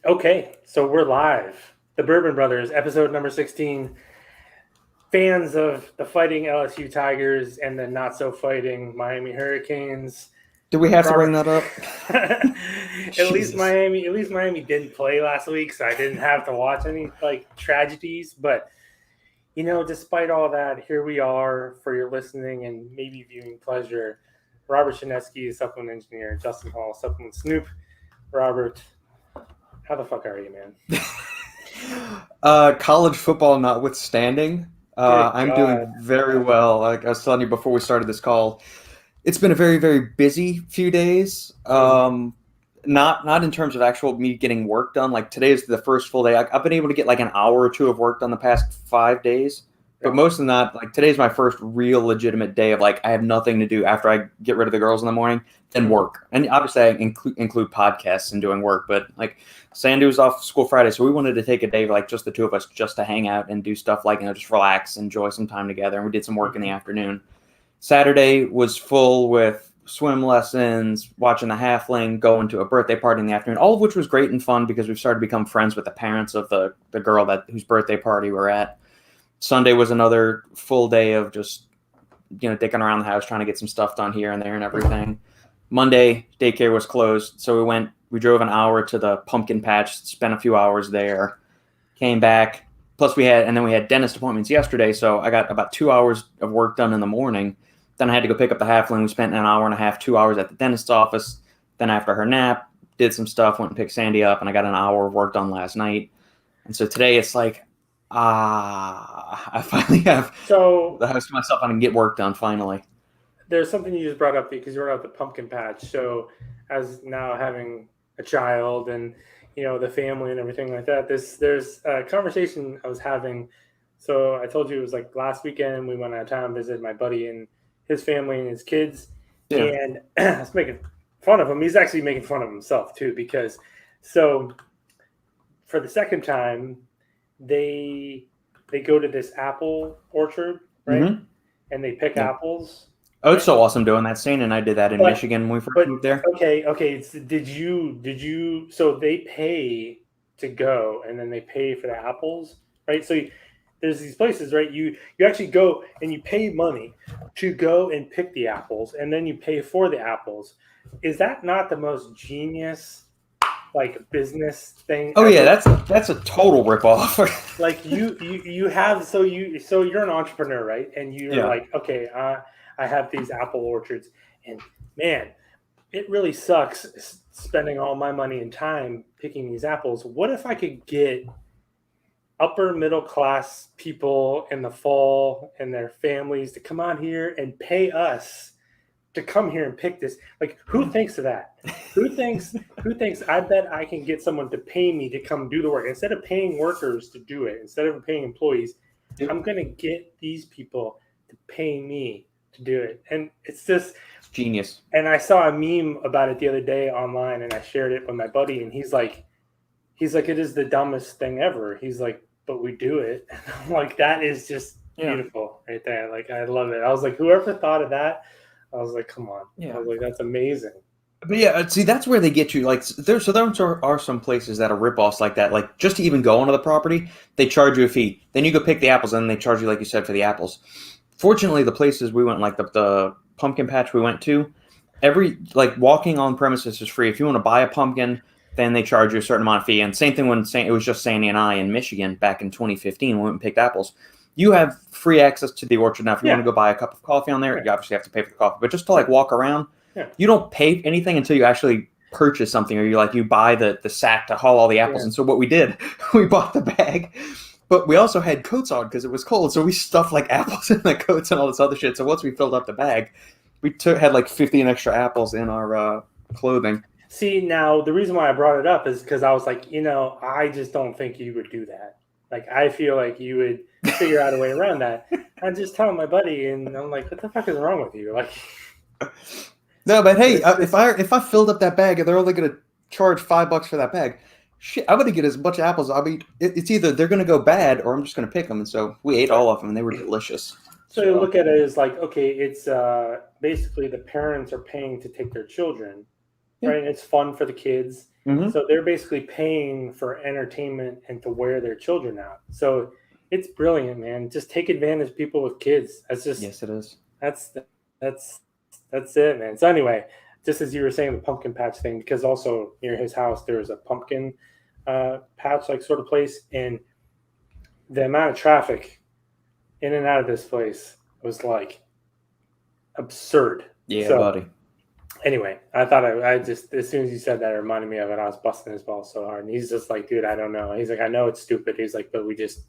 Okay, so we're live. The Bourbon Brothers, episode number 16. Fans of the fighting LSU Tigers and the not so fighting Miami Hurricanes. Do we have to bring Robert, that up? at least Jesus. Miami didn't play last week, so I didn't have to watch any tragedies. But despite all that, here we are for your listening and maybe viewing pleasure. Robert Shinesky, supplement engineer. Justin Hall, supplement Snoop. Robert, how the fuck are you, man? College football notwithstanding, Good I'm God. doing very well. Like I was telling you before we started this call, it's been a very, very busy few days. Not in terms of actual me getting work done. Like today is the first full day. I've been able to get like an hour or two of work done the past 5 days. But Yeah. most of that, like today's my first real legitimate day of like I have nothing to do after I get rid of the girls in the morning, then work. And obviously I include podcasts and doing work. But like Sandy was off school Friday, so we wanted to take a day like just the two of us just to hang out and do stuff like just relax, enjoy some time together. And we did some work in the afternoon. Saturday was full with swim lessons, watching the halfling, going to a birthday party in the afternoon, all of which was great and fun because we've started to become friends with the parents of the girl whose birthday party we're at. Sunday was another full day of just, dicking around the house, trying to get some stuff done here and there and everything. Monday, daycare was closed, so we drove an hour to the pumpkin patch, spent a few hours there, came back. Plus we had dentist appointments yesterday, so I got about 2 hours of work done in the morning. Then I had to go pick up the halfling. We spent an hour and a half, 2 hours at the dentist's office. Then after her nap, did some stuff, went and picked Sandy up, and I got an hour of work done last night. And so today it's like, I finally have the house to myself. I can get work done finally. There's something you just brought up because you brought up the pumpkin patch. So as now having a child and the family and everything like that, there's a conversation I was having. So I told you it was like last weekend we went out of town, visited my buddy and his family and his kids. Yeah. And I was making fun of him. He's actually making fun of himself too, because so for the second time they go to this apple orchard, right? Mm-hmm. And they pick apples. Oh, it's so awesome doing that. Shane and I did that in Michigan when we first moved there. Okay. Did you? So they pay to go, and then they pay for the apples, right? So there's these places, right? You actually go and you pay money to go and pick the apples, and then you pay for the apples. Is that not the most genius business thing? Oh yeah, that's a total ripoff. Like you have so you're an entrepreneur, right? And you're like, okay, I have these apple orchards, and man, it really sucks spending all my money and time picking these apples. What if I could get upper middle class people in the fall and their families to come out here and pay us to come here and pick this? Like, who thinks of that? Who thinks I bet I can get someone to pay me to come do the work instead of paying workers to do it, instead of paying employees. I'm going to get these people to pay me to do it. And it's genius. And I saw a meme about it the other day online, and I shared it with my buddy, and he's like, it is the dumbest thing ever. He's like, but we do it. And I'm like, that is just beautiful right there. Like, I love it. I was like, whoever thought of that, I was like, come on. I was like, that's amazing. But yeah, see, that's where they get you. Like, there are some places that are ripoffs like that. Like, just to even go onto the property, they charge you a fee. Then you go pick the apples, and then they charge you, like you said, for the apples. Fortunately, the places we went, like the pumpkin patch we went to, walking on premises is free. If you want to buy a pumpkin, then they charge you a certain amount of fee. And same thing when it was just Sandy and I in Michigan back in 2015 when we went and picked apples. You have free access to the orchard now. If you want to go buy a cup of coffee on there, you obviously have to pay for the coffee. But just to walk around, you don't pay anything until you actually purchase something, or you buy the sack to haul all the apples. And so what we did, we bought the bag, but we also had coats on because it was cold. So we stuffed apples in the coats and all this other shit. So once we filled up the bag, we had 15 extra apples in our clothing. See, now the reason why I brought it up is because I was like, I just don't think you would do that. Like, I feel like you would figure out a way around that. I'm just telling my buddy, and I'm like, what the fuck is wrong with you? Like, no, but hey, if I filled up that bag and they're only going to charge $5 for that bag, shit, I'm going to get as much apples. I mean, it's either they're going to go bad or I'm just going to pick them. And so we ate all of them, and they were delicious. So you look at it as like, okay, it's basically the parents are paying to take their children, Yeah. right? And it's fun for the kids. Mm-hmm. So they're basically paying for entertainment and to wear their children out. So it's brilliant, man. Just take advantage of people with kids. Yes, it is. That's that's that's it, man. So anyway, just as you were saying the pumpkin patch thing, because also near his house there was a pumpkin patch like sort of place, and the amount of traffic in and out of this place was like absurd. Yeah, So buddy. anyway, I thought I just, as soon as you said that, it reminded me of it. I was busting his balls so hard, and he's just like, dude, I don't know. He's like, I know it's stupid. He's like, but we just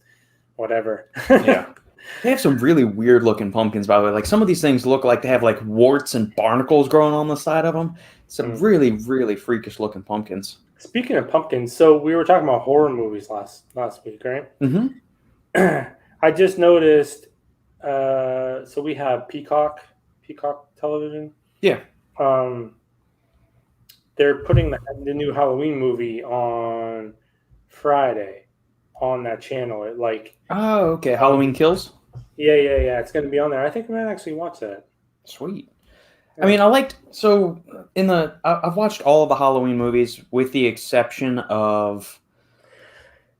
whatever. Yeah. They have some really weird looking pumpkins, by the way. Like some of these things look like they have like warts and barnacles growing on the side of them. Some really, really freakish looking pumpkins. Speaking of pumpkins, so we were talking about horror movies last week, right? Mm-hmm. I just noticed. So we have Peacock Television. Yeah. They're putting the new Halloween movie on Friday on that channel. It like. Oh, okay. Halloween Kills. Yeah. It's going to be on there. I think I might actually watch that. Sweet. I mean, I've watched all of the Halloween movies with the exception of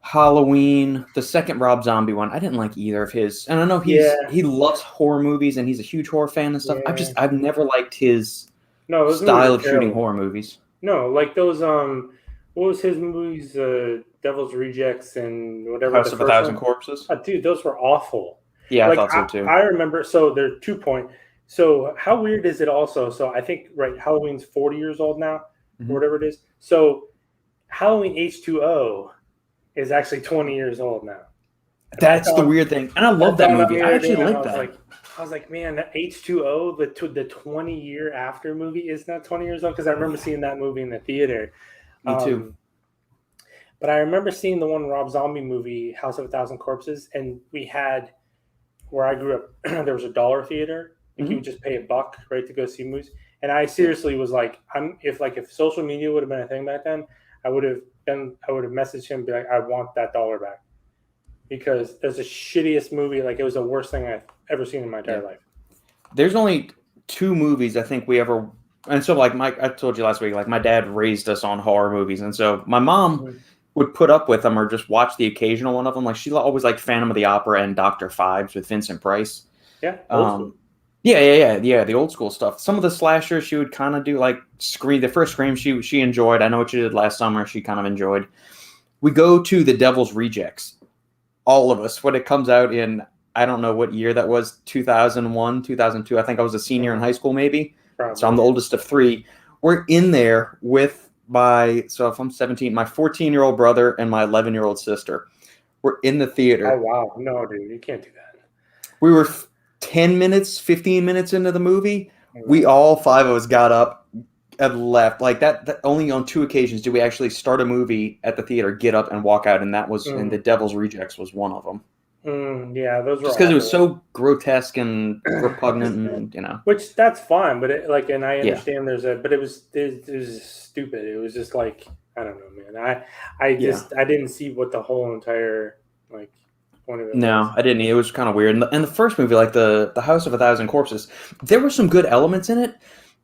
Halloween, the second Rob Zombie one. I didn't like either of his, and I know he loves horror movies and he's a huge horror fan and stuff. Yeah. I've never liked his those style of shooting horror movies. No, like those what was his movies? Devil's Rejects and whatever. House of a Thousand Corpses. Dude, those were awful. Yeah, like, I thought so too. I remember. So there are 2 points. So how weird is it also? So I think Halloween's 40 years old now, or whatever it is. So Halloween H2O is actually 20 years old now. That's the weird thing, and I love that movie. I actually like that. I was like, man, that H2O, the 20-year after movie is not 20 years old, because I remember seeing that movie in the theater. Me too. But I remember seeing the one Rob Zombie movie, House of a Thousand Corpses, and we had, where I grew up, there was a dollar theater. You would just pay $1, right, to go see movies. And I seriously was like, if social media would have been a thing back then, I would have messaged him and be like, I want that $1 back. Because there's the shittiest movie, like it was the worst thing I've ever seen in my entire life. There's only 2 movies I think we ever, and so like I told you last week, like my dad raised us on horror movies, and so my mom would put up with them or just watch the occasional one of them. Like she always liked Phantom of the Opera and Dr. Phibes with Vincent Price. Yeah. Yeah, the old school stuff. Some of the slashers she would kind of do, like Scream. The first Scream she enjoyed. I Know What You Did Last Summer she kind of enjoyed. We go to The Devil's Rejects. All of us, when it comes out in, I don't know what year that was, 2001, 2002. I think I was a senior in high school maybe. Probably. So I'm the oldest of 3. We're in there with so if I'm 17, my 14-year-old brother and my 11-year-old sister. We're in the theater. Oh, wow. No, dude, you can't do that. We were 10 minutes, 15 minutes into the movie. We all 5 of us got up and left. Like that only on 2 occasions did we actually start a movie at the theater, get up and walk out, and that was and The Devil's Rejects was one of them. Yeah, those were just because it was so grotesque and repugnant, and Which that's fine, but and I understand but it was stupid. It was just like, I don't know, man. I didn't see what the whole entire point of it was. I didn't. It was kind of weird. And the first movie, like the House of a Thousand Corpses, there were some good elements in it,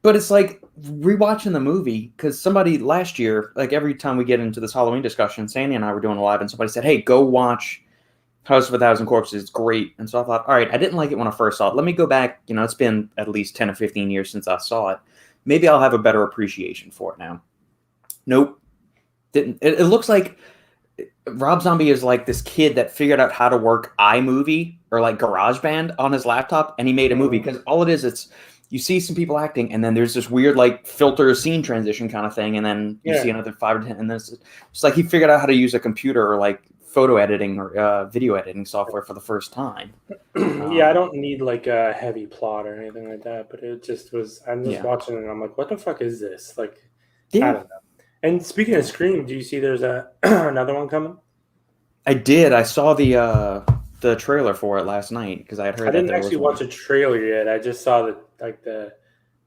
but it's like rewatching the movie, because somebody last year, like every time we get into this Halloween discussion, Sandy and I were doing a live, and somebody said, hey, go watch House of a Thousand Corpses. It's great. And so I thought, all right, I didn't like it when I first saw it. Let me go back. It's been at least 10 or 15 years since I saw it. Maybe I'll have a better appreciation for it now. Nope. Didn't. It looks like Rob Zombie is like this kid that figured out how to work iMovie or like GarageBand on his laptop, and he made a movie, because all it is, it's you see some people acting, and then there's this weird like filter scene transition kind of thing, and then you see another 5 or 10, and then it's like he figured out how to use a computer or like photo editing or video editing software for the first time. I don't need like a heavy plot or anything like that, but it just was. I'm just watching it, and I'm like, what the fuck is this? Like, I don't know. And speaking of Scream, do you see there's another one coming? I did. I saw the trailer for it last night, because I had heard. I didn't actually watch a trailer yet. I just saw the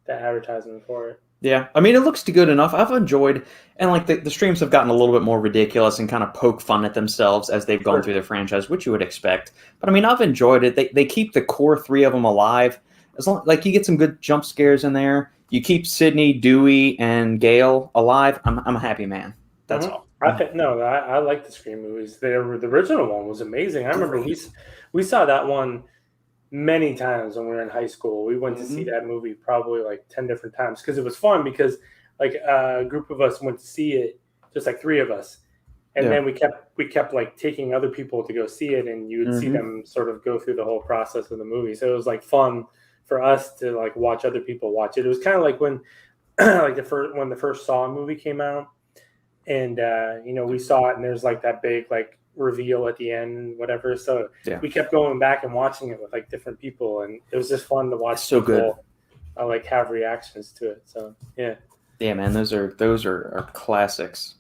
advertisement for it. Yeah, I mean, it looks good enough. I've enjoyed, and like the streams have gotten a little bit more ridiculous and kind of poke fun at themselves as they've gone through the franchise, which you would expect. But I mean, I've enjoyed it. They keep the core 3 of them alive. As long like you get some good jump scares in there. you keep Sydney, Dewey, and Gale alive, I'm a happy man. That's all. I like the Scream movies. The original one was amazing. I remember we saw that one many times when we were in high school. We went to see that movie probably like 10 different times because it was fun because like a group of us went to see it, just like 3 of us. And then we kept like taking other people to go see it, and you would see them sort of go through the whole process of the movie. So it was like fun for us to like watch other people watch it. It was kind of like when like when the first Saw movie came out, and we saw it, and there's like that big like reveal at the end and whatever. So we kept going back and watching it with like different people, and it was just fun to watch. So people, like have reactions to it. So yeah, man, those are classics.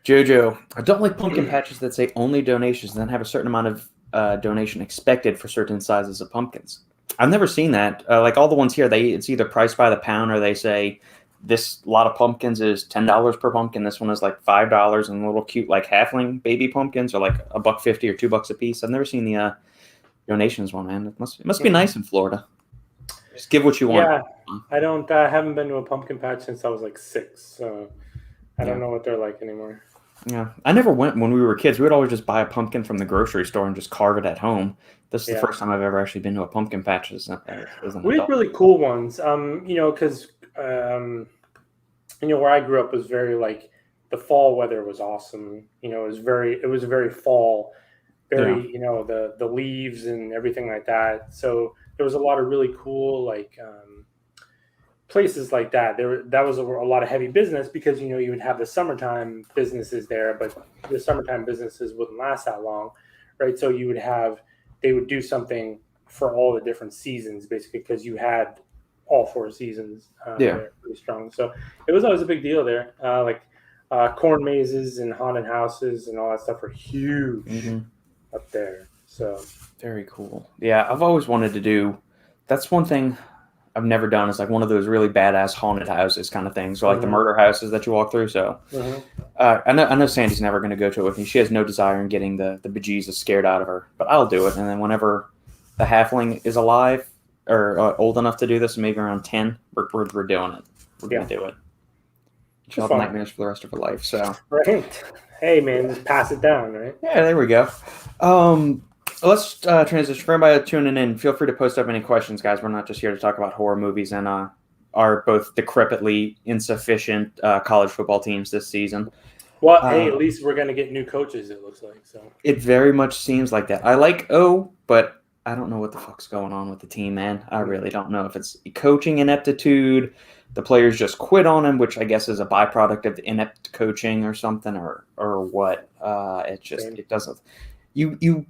Jojo, I don't like pumpkin patches that say only donations and then have a certain amount of donation expected for certain sizes of pumpkins. I've never seen that. Like all the ones here, it's either priced by the pound or they say this lot of pumpkins is $10 per pumpkin. This one is like $5, and little cute like halfling baby pumpkins are like $1.50 or $2 a piece. I've never seen the donations one, man. It must be nice in Florida. Just give what you want. Yeah, I haven't been to a pumpkin patch since I was like 6, so I don't know what they're like anymore. Yeah, I never went when we were kids. We would always just buy a pumpkin from the grocery store and just carve it at home. This is the first time I've ever actually been to a pumpkin patch as an adult. We had really cool ones, because where I grew up was very like the fall weather was awesome. It was very fall, very the leaves and everything like that. So there was a lot of really cool like places like that. That was a lot of heavy business because you would have the summertime businesses there, but the summertime businesses wouldn't last that long, right? So they would do something for all the different seasons basically because you had all 4 seasons. There, pretty strong. So it was always a big deal there. Corn mazes and haunted houses and all that stuff were huge up there. So very cool. Yeah, I've always wanted to do. That's one thing I've never done is like one of those really badass haunted houses kind of things, so like the murder houses that you walk through. So I know Sandy's never going to go to it with me. She has no desire in getting the bejesus scared out of her, but I'll do it. And then whenever the halfling is alive or old enough to do this, maybe around 10, we're doing it. We're going to do it. She'll have nightmares for the rest of her life. So right. Hey man, just pass it down, right? Yeah, there we go. Let's transition. For everybody tuning in, feel free to post up any questions, guys. We're not just here to talk about horror movies and our both decrepitly insufficient college football teams this season. Well, hey, at least we're going to get new coaches, it looks like. So it very much seems like that. I like but I don't know what the fuck's going on with the team, man. I really don't know if it's coaching ineptitude, the players just quit on him, which I guess is a byproduct of the inept coaching or something, or what. It doesn't. You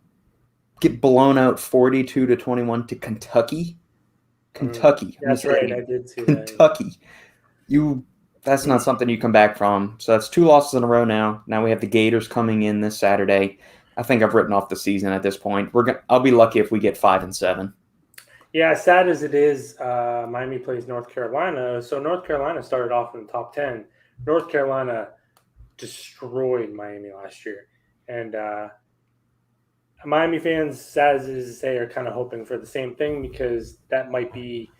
get blown out 42-21 to Kentucky. That's right. I did see Kentucky. That's not something you come back from. So that's 2 losses in a row now. Now we have the Gators coming in this Saturday. I think I've written off the season at this point. I'll be lucky if we get 5-7. Yeah, sad as it is, Miami plays North Carolina. So North Carolina started off in the top 10. North Carolina destroyed Miami last year. And Miami fans, sad as it is to say, are kind of hoping for the same thing because that might be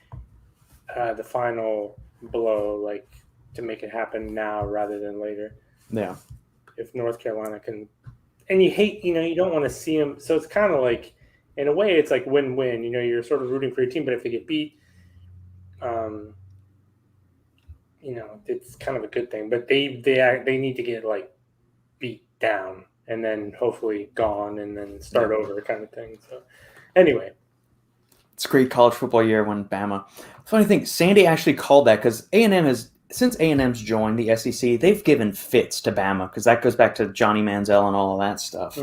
the final blow, like to make it happen now rather than later. Yeah. If North Carolina can, and you hate, you don't want to see them. So it's kind of like, in a way, it's like win-win. You're sort of rooting for your team, but if they get beat, it's kind of a good thing. But they need to get like beat down and then hopefully gone and then start over kind of thing. So anyway. It's a great college football year when Bama. Funny thing, Sandy actually called that because since A&M's joined the SEC, they've given fits to Bama because that goes back to Johnny Manziel and all of that stuff.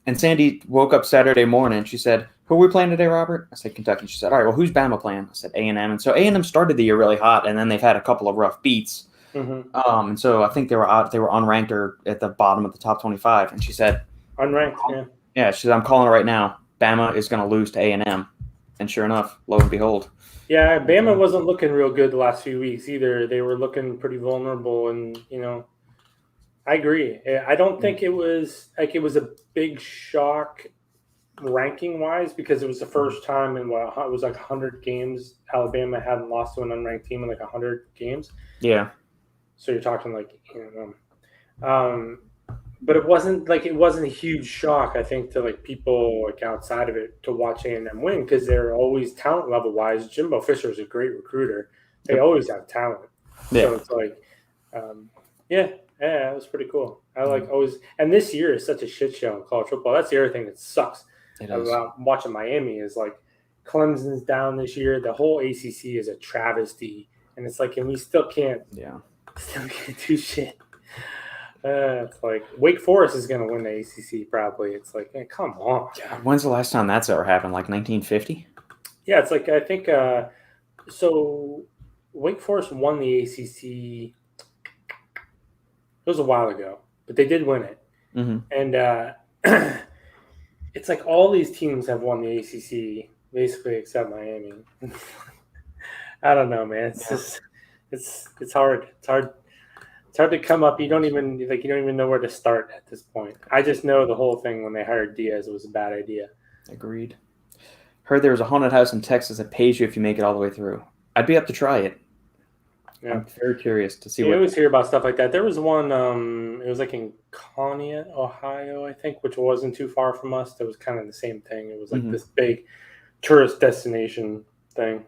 And Sandy woke up Saturday morning. She said, "Who are we playing today, Robert?" I said, "Kentucky." She said, "All right, well, who's Bama playing?" I said, "A&M." And so A&M started the year really hot, and then they've had a couple of rough beats. And so I think they were unranked or at the bottom of the top 25. And she said, "Unranked, yeah." Yeah, she said, "I'm calling it right now. Bama is going to lose to A&M." And sure enough, lo and behold. Yeah, Bama wasn't looking real good the last few weeks either. They were looking pretty vulnerable, and I agree. I don't think it was a big shock ranking wise because it was the first time in what it was like 100 games Alabama hadn't lost to an unranked team in like 100 games. Yeah. So you're talking like but it wasn't a huge shock, I think, to like people like outside of it to watch A&M win because they're always talent level wise. Jimbo Fisher is a great recruiter. They always have talent. Yeah. So it's like, yeah, it was pretty cool. I like always, and this year is such a shit show in college football. That's the other thing that sucks about watching Miami is like Clemson's down this year. The whole ACC is a travesty, and it's like, and we still can't do shit. It's like Wake Forest is going to win the ACC probably. It's like, man, come on. When's the last time that's ever happened? Like 1950? Yeah, it's like I think so. Wake Forest won the ACC. It was a while ago, but they did win it. Mm-hmm. And it's like all these teams have won the ACC basically except Miami. I don't know, man. It's just it's hard. It's hard to come up. You don't even know where to start at this point. I just know the whole thing when they hired Diaz was a bad idea. Agreed. Heard there was a haunted house in Texas that pays you if you make it all the way through. I'd be up to try it. Yeah. I'm very curious to see what. I always hear about stuff like that. There was one, it was like in Conneaut, Ohio, I think, which wasn't too far from us. That was kind of the same thing. It was like this big tourist destination thing.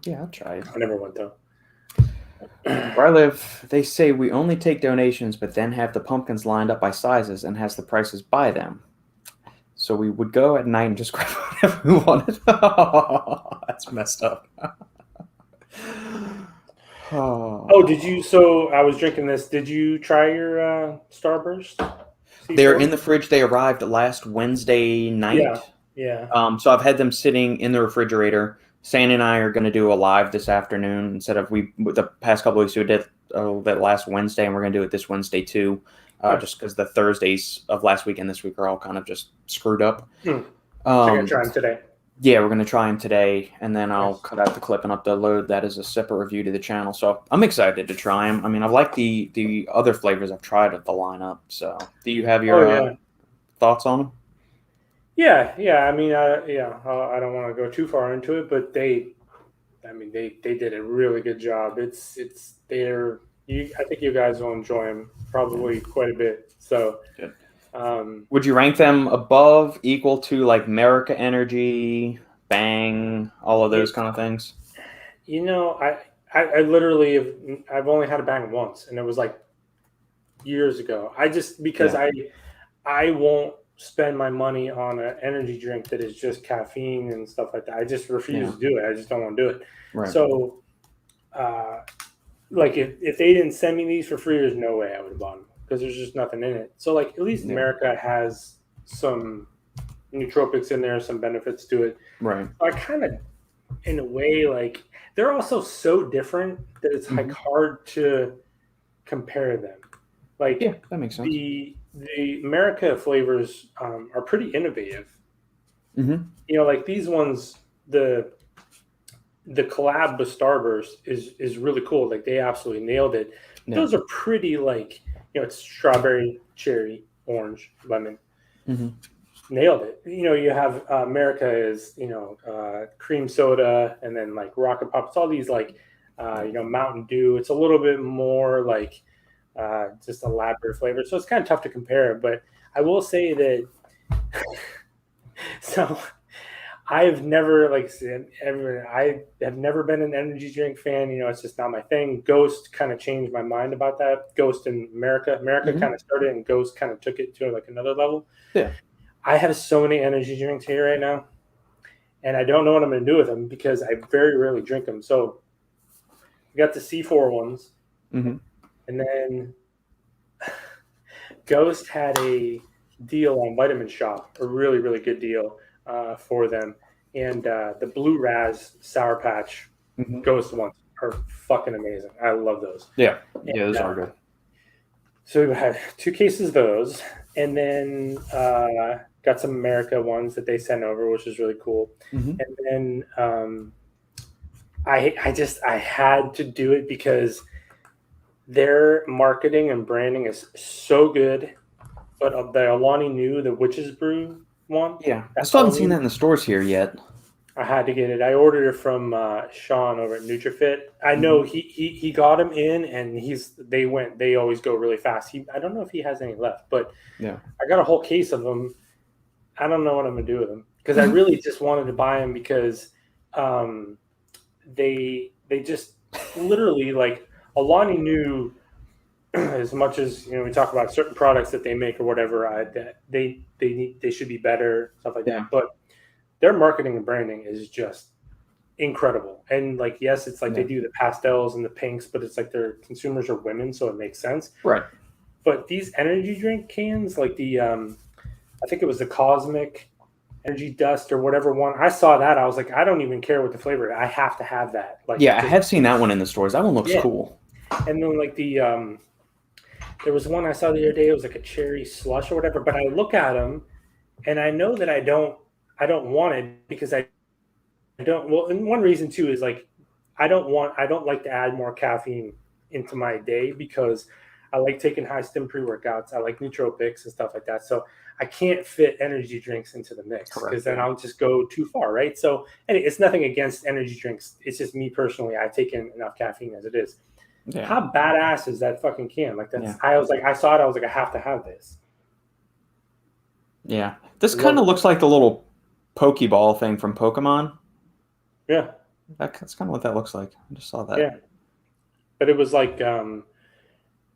Yeah, I'll try it. I never went though. Where I live, they say we only take donations, but then have the pumpkins lined up by sizes and has the prices by them. So we would go at night and just grab whatever we wanted. That's messed up. Did you? So I was drinking this. Did you try your Starburst? C4? They're in the fridge. They arrived last Wednesday night. Yeah. So I've had them sitting in the refrigerator. Sandy and I are going to do a live this afternoon instead of the past couple of weeks we did that last Wednesday, and we're going to do it this Wednesday too. Just because the Thursdays of last week and this week are all kind of just screwed up. So you're going to try them today? Yeah, we're going to try them today, and then I'll cut out the clip and upload that as a separate review to the channel. So I'm excited to try them. I mean, I like the other flavors I've tried at the lineup. So do you have your thoughts on them? Yeah. I mean, I don't want to go too far into it, but they did a really good job. I think you guys will enjoy them probably quite a bit. So, good. Would you rank them above, equal to like America Energy, Bang, all of those kind of things? You know, I literally I've only had a Bang once, and it was like years ago. I won't spend my money on an energy drink that is just caffeine and stuff like that. I just refuse to do it. I just don't want to do it. Right. So, like if they didn't send me these for free, there's no way I would have bought them because there's just nothing in it. So like at least America has some nootropics in there, some benefits to it. Right. So I kind of, in a way, like they're also so different that it's like hard to compare them. Like that makes sense. The America flavors are pretty innovative. Mm-hmm. You know, like these ones, the collab with Starburst is really cool. Like they absolutely nailed it. Yeah. Those are pretty like, it's strawberry, cherry, orange, lemon. Mm-hmm. Nailed it. You have America is, cream soda and then like Rocket Pop. It's all these like, Mountain Dew. It's a little bit more like just elaborate flavor. So it's kind of tough to compare. But I will say that so I've never I have never been an energy drink fan. It's just not my thing. Ghost kind of changed my mind about that. Ghost in America kind of started, and Ghost kind of took it to like another level. Yeah, I have so many energy drinks here right now, and I don't know what I'm going to do with them because I very rarely drink them. So we got the C4 ones, and then Ghost had a deal on Vitamin Shop, a really, really good deal for them. And the Blue Raz Sour Patch Ghost ones are fucking amazing. I love those. Yeah, those are good. So we had 2 cases of those, and then got some America ones that they sent over, which is really cool. And then I had to do it because their marketing and branding is so good. But the Alani Nu, the Witch's Brew one. Yeah, I still haven't seen that in the stores here yet. I had to get it. I ordered it from Sean over at NutriFit. I know he got them in, and they always go really fast. I don't know if he has any left, but yeah, I got a whole case of them. I don't know what I'm gonna do with them because I really just wanted to buy them because they just literally like Alani knew as much as we talk about certain products that they make or whatever that they should be better, stuff like that, but their marketing and branding is just incredible. And like, yes, it's like they do the pastels and the pinks, but it's like their consumers are women, so it makes sense. Right. But these energy drink cans, like the I think it was the Cosmic Energy Dust or whatever one. I saw that. I was like, I don't even care what the flavor is. I have to have that. Like, I have seen that one in the stores. That one looks cool. And then like the there was one I saw the other day. It was like a cherry slush or whatever. But I look at them, and I know that I don't want it because I don't. Well, and one reason too is like I don't like to add more caffeine into my day because I like taking high stim pre-workouts. I like nootropics and stuff like that. So I can't fit energy drinks into the mix because then I'll just go too far, right? So it's nothing against energy drinks. It's just me personally. I take in enough caffeine as it is. Yeah. How badass is that fucking can? Like that's. Yeah. I was like, I saw it. I was like, I have to have this. Yeah, this kind of looks like the little Pokeball thing from Pokemon. Yeah, that's kind of what that looks like. I just saw that. Yeah, but it was like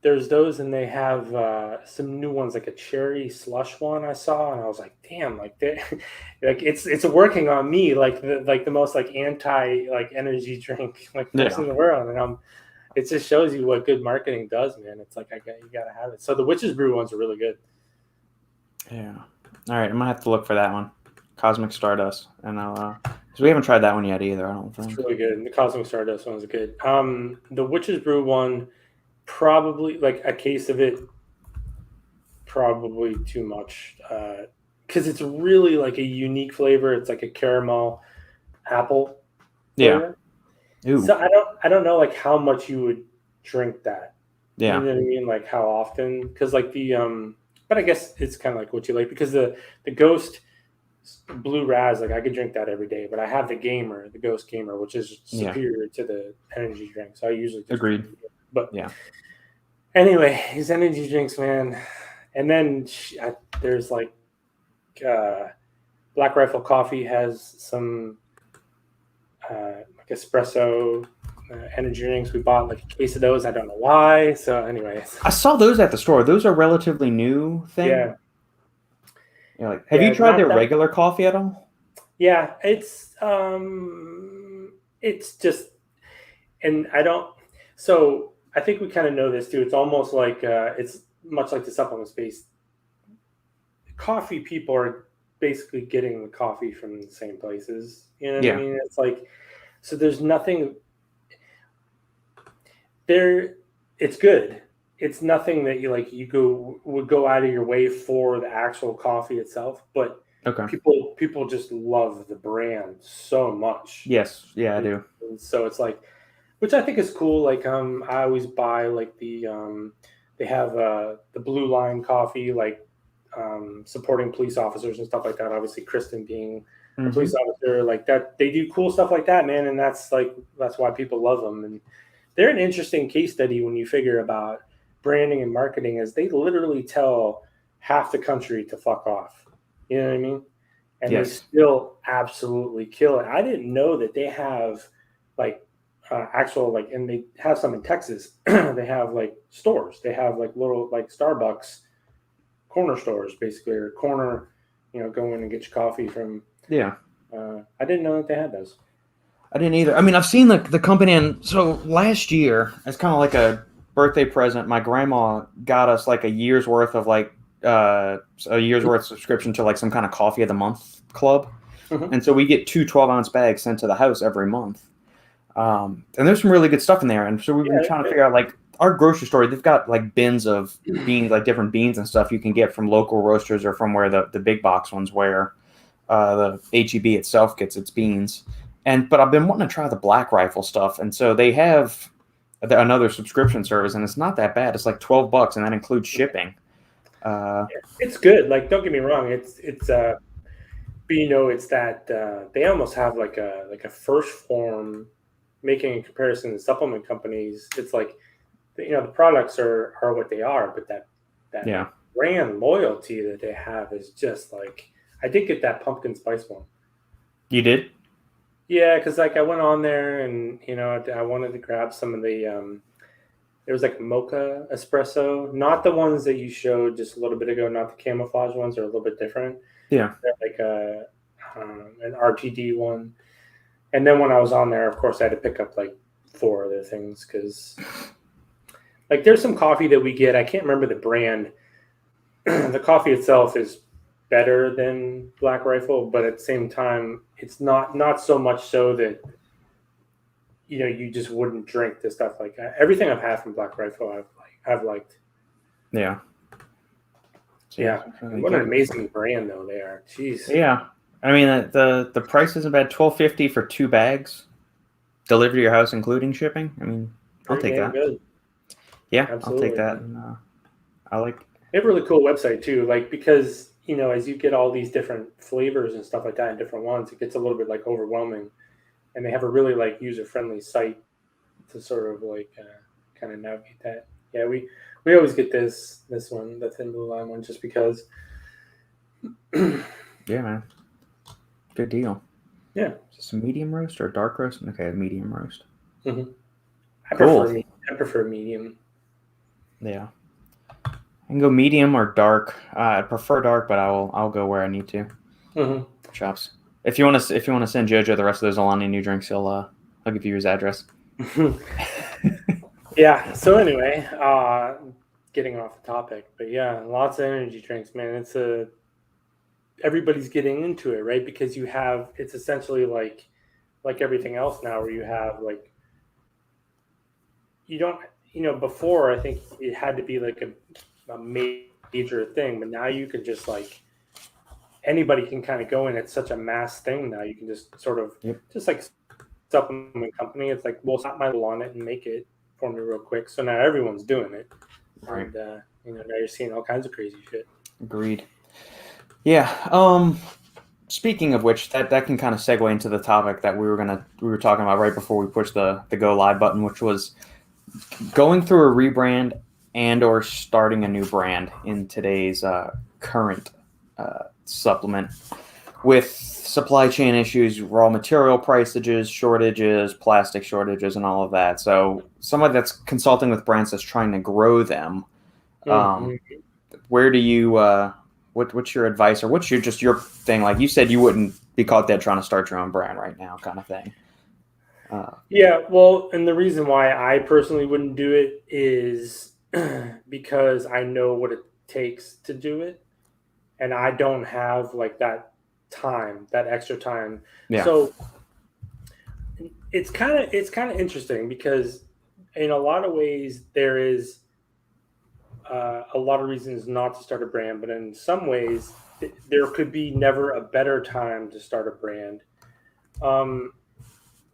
there's those, and they have some new ones, like a cherry slush one I saw, and I was like, damn, like like it's working on me, like the most like anti like energy drink like person in the world, and it just shows you what good marketing does, man. It's like you gotta have it. So the Witch's Brew ones are really good. Yeah. All right, I'm gonna have to look for that one, Cosmic Stardust, and I'll because we haven't tried that one yet either. I don't think it's really good. The Cosmic Stardust one's good. The Witch's Brew one, probably like a case of it, probably too much, because it's really like a unique flavor. It's like a caramel apple flavor. Yeah. Ooh. So I don't know like how much you would drink that. Yeah. You know what I mean? Like how often? Because like the but I guess it's kind of like what you like because the Ghost Blue Raz, like I could drink that every day, but I have the Ghost Gamer, which is superior to the energy drink. So I usually just agreed. But anyway, these energy drinks, man. And then there's like Black Rifle Coffee has some like espresso energy drinks. We bought like a case of those. I don't know why. So anyways, I saw those at the store. Those are relatively new thing. Yeah. Like, have you tried their regular coffee at all? Yeah, it's just, and I don't. So I think we kind of know this too. It's almost like it's much like the supplement space. Coffee people are basically getting the coffee from the same places. You know what I mean? It's like, so there's nothing there. It's good. It's nothing that you would go out of your way for the actual coffee itself, but people just love the brand so much. Yes, yeah, I do. And so it's like, which I think is cool. Like I always buy like the they have the Blue Line coffee, like supporting police officers and stuff like that. Obviously, Kristen being a police officer, like that, they do cool stuff like that, man, and that's why people love them. And they're an interesting case study when you figure about branding and marketing, is they literally tell half the country to fuck off. You know what I mean? And they still absolutely kill it. I didn't know that they have like actual like, and they have some in Texas. They have like stores. They have like little like Starbucks corner stores, basically, or corner, go in and get your coffee from. Yeah. I didn't know that they had those. I didn't either. I mean, I've seen the company, and so last year, it's kind of like a birthday present. My grandma got us like a year's worth of subscription to like some kind of coffee of the month club. And so we get 2 12-ounce bags sent to the house every month. And there's some really good stuff in there. And so we've been trying to figure out, like, our grocery store, they've got like bins of beans, like different beans and stuff you can get from local roasters or from where the big box ones where the HEB itself gets its beans. But I've been wanting to try the Black Rifle stuff. And so they have another subscription service, and it's not that bad. It's like $12, and that includes shipping. It's good. Like, don't get me wrong. It's But it's that they almost have like a first form, making a comparison to supplement companies. It's like the products are what they are, but that Yeah. brand loyalty that they have is just like, I did get that pumpkin spice one. You did? Yeah, because like I went on there and I wanted to grab some of the there was like mocha espresso, not the ones that you showed just a little bit ago, not the camouflage ones, are a little bit different. Yeah. They're like an RTD one. And then when I was on there, of course, I had to pick up like 4 other things because like there's some coffee that we get. I can't remember the brand. The coffee itself is better than Black Rifle, but at the same time, it's not so much so that you just wouldn't drink this stuff. Like everything I've had from Black Rifle, I've liked. Yeah. Yeah, what an amazing brand though they are. Jeez. Yeah, I mean the price isn't bad. $12.50 for 2 bags, delivered to your house, including shipping. I mean, I'll take that. Good. Yeah, absolutely. I'll take that. And, I like. They have a really cool website too, like because as you get all these different flavors and stuff like that in different ones, it gets a little bit like overwhelming, and they have a really like user friendly site to sort of like kind of navigate that. Yeah, we always get this one, the Thin Blue Line one, just because. Yeah, man. Good deal. Yeah. Is this a medium roast or dark roast? Okay, medium roast. Mm-hmm. Cool. I prefer medium. Yeah. I can go medium or dark. I prefer dark, but I'll go where I need to. Mm-hmm. Chops. If you want to send JoJo the rest of those Alani new drinks, I'll give you his address. Yeah. So anyway, getting off the topic, but yeah, lots of energy drinks, man. It's everybody's getting into it, right? Because it's essentially like everything else now, where you have like, you don't, before I think it had to be like a major thing, but now you can just like, anybody can kind of go in. It's such a mass thing now. You can just sort of just like supplement company. It's like, well, slap my logo on it and make it for me real quick. So now everyone's doing it, right? And now you're seeing all kinds of crazy shit. Agreed. Yeah. Speaking of which, that can kind of segue into the topic that we were talking about right before we pushed the go live button, which was going through a rebrand and or starting a new brand in today's current supplement, with supply chain issues, raw material prices, shortages, plastic shortages, and all of that. So somebody that's consulting with brands that's trying to grow them, where do you what's your advice, or what's your thing? Like you said, you wouldn't be caught dead trying to start your own brand right now, kind of thing. Yeah, well, and the reason why I personally wouldn't do it is because I know what it takes to do it, and I don't have like that extra time. Yeah. So it's kind of interesting because in a lot of ways there is a lot of reasons not to start a brand, but in some ways there could be never a better time to start a brand,